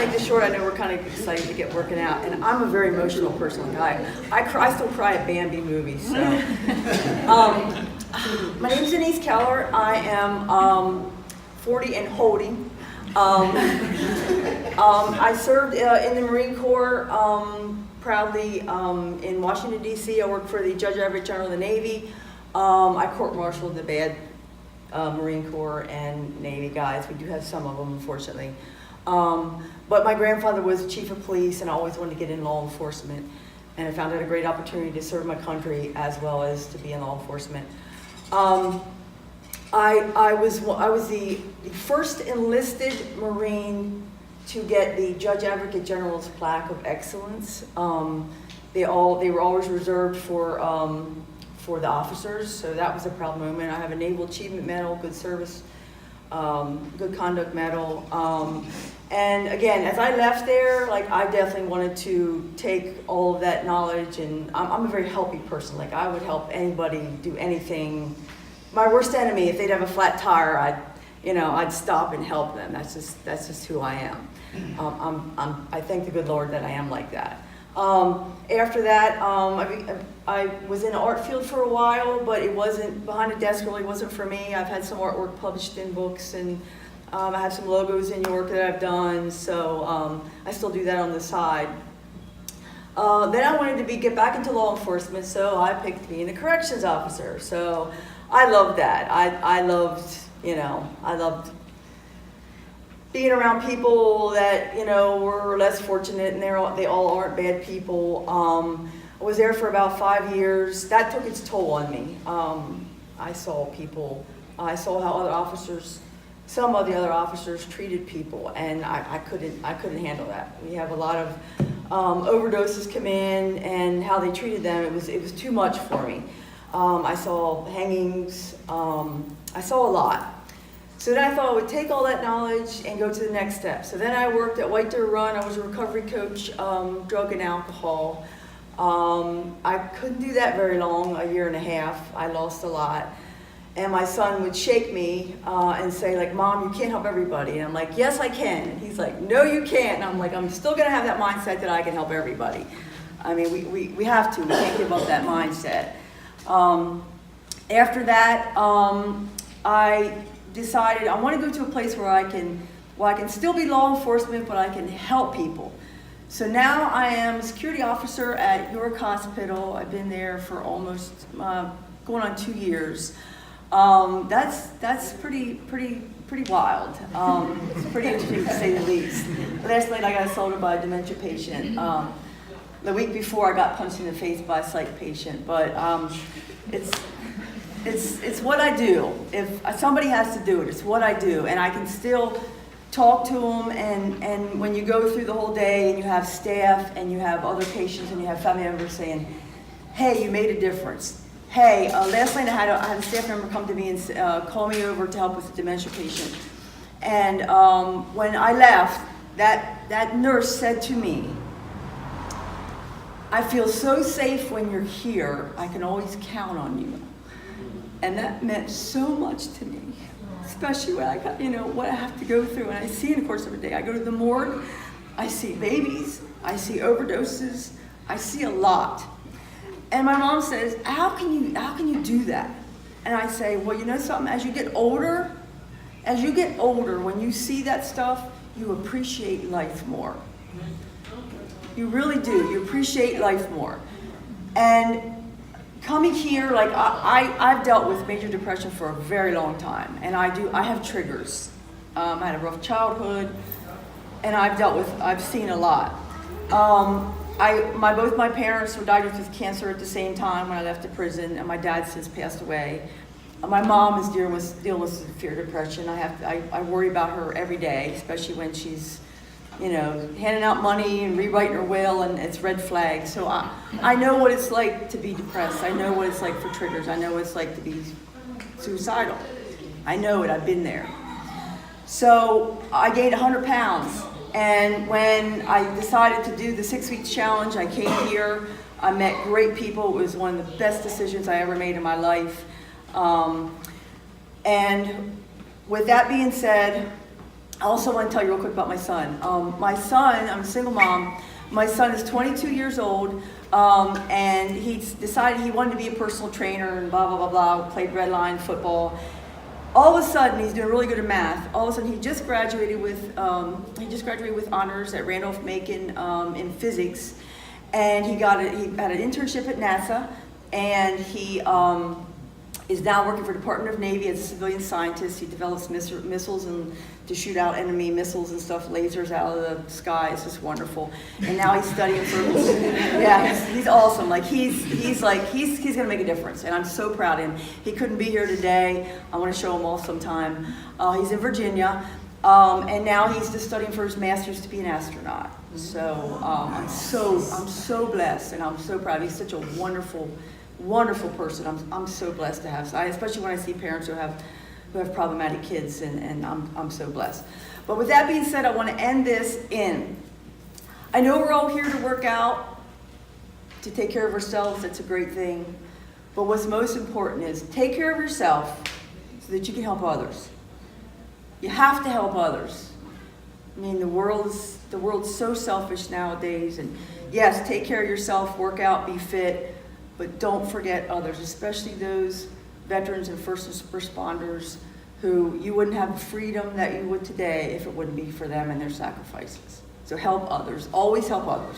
make this short. I know we're kind of excited to get working out, and I'm a very emotional person. Like I still cry at Bambi movies. So, my name is Denise Keller. I am 40 and holding. I served in the Marine Corps proudly in Washington, D.C. I worked for the Judge Advocate General of the Navy. I court-martialed the bad Marine Corps and Navy guys. We do have some of them, unfortunately. But my grandfather was chief of police, and I always wanted to get in law enforcement. And I found it a great opportunity to serve my country as well as to be in law enforcement. I was the first enlisted Marine to get the Judge Advocate General's Plaque of Excellence. They were always reserved for the officers, so that was a proud moment. I have a Naval Achievement Medal, Good Service, Good Conduct Medal. And again, as I left there, like I definitely wanted to take all of that knowledge, and I'm a very helpy person. Like I would help anybody do anything. My worst enemy, if they'd have a flat tire, I'd stop and help them. That's just who I am. I thank the good Lord that I am like that. After that, I was in the art field for a while, but it wasn't, behind a desk really wasn't for me. I've had some artwork published in books, and I have some logos in New York that I've done, so I still do that on the side. Then I wanted to get back into law enforcement, so I picked being a corrections officer. So I loved that. I loved being around people that, were less fortunate, and they all aren't bad people. I was there for about 5 years. That took its toll on me. I saw how some of the other officers treated people, and I couldn't handle that. We have a lot of overdoses come in, and how they treated them, it was too much for me. I saw hangings. I saw a lot. So then I thought I would take all that knowledge and go to the next step. So then I worked at White Deer Run. I was a recovery coach, drug and alcohol. I couldn't do that very long, a year and a half. I lost a lot. And my son would shake me and say, like, Mom, you can't help everybody. And I'm like, yes, I can. And he's like, no, you can't. And I'm like, I'm still going to have that mindset that I can help everybody. I mean, we have to. We can't give up that mindset. After that, I decided I want to go to a place where I can still be law enforcement, but I can help people. So now I am a security officer at York Hospital. I've been there for almost going on 2 years. That's pretty wild. It's pretty interesting to say the least. Last night I got assaulted by a dementia patient. The week before I got punched in the face by a psych patient. But it's what I do. If somebody has to do it, it's what I do, and I can still talk to them. And when you go through the whole day and you have staff and you have other patients and you have family members saying, "Hey, you made a difference." Hey, last night I had a staff member come to me and call me over to help with a dementia patient. And when I left, that nurse said to me, "I feel so safe when you're here. I can always count on you." And that meant so much to me, especially when I got, what I have to go through. And I see in the course of a day, I go to the morgue, I see babies, I see overdoses, I see a lot. And my mom says, how can you do that? And I say, well, you know something, as you get older, when you see that stuff, you appreciate life more. You really do. You appreciate life more. And coming here, like I've dealt with major depression for a very long time, and I have triggers. I had a rough childhood, and I've seen a lot. Both my parents were diagnosed with cancer at the same time when I left the prison, and my dad since passed away. My mom is dealing with severe depression. I worry about her every day, especially when she's, handing out money and rewriting her will, and it's red flags. So I know what it's like to be depressed. I know what it's like for triggers. I know what it's like to be suicidal. I know it. I've been there. So I gained 100 pounds. And when I decided to do the 6-week challenge, I came here. I met great people. It was one of the best decisions I ever made in my life. And with that being said, I also want to tell you real quick about my son. My son, I'm a single mom. My son is 22 years old, and he's decided he wanted to be a personal trainer and blah, blah, blah, blah, played red line football. All of a sudden, he's doing really good at math. All of a sudden, he just graduated with honors at Randolph-Macon in physics, and he had an internship at NASA, and he is now working for the Department of Navy as a civilian scientist. He develops missiles and to shoot out enemy missiles and stuff, lasers out of the sky. It's just wonderful. And now he's studying for, yeah, he's awesome. Like he's gonna make a difference, and I'm so proud of him. He couldn't be here today. I want to show him off sometime. He's in Virginia, and now he's just studying for his master's to be an astronaut. So I'm so blessed, and I'm so proud. He's such a wonderful person. I'm so blessed to have, especially when I see parents who have problematic kids, and I'm so blessed. But with that being said, I want to end this I know we're all here to work out, to take care of ourselves. That's a great thing. But what's most important is take care of yourself so that you can help others. You have to help others. I mean, the world's so selfish nowadays. And yes, take care of yourself, work out, be fit. But don't forget others, especially those veterans and first responders who you wouldn't have the freedom that you would today if it wouldn't be for them and their sacrifices. So help others. Always help others.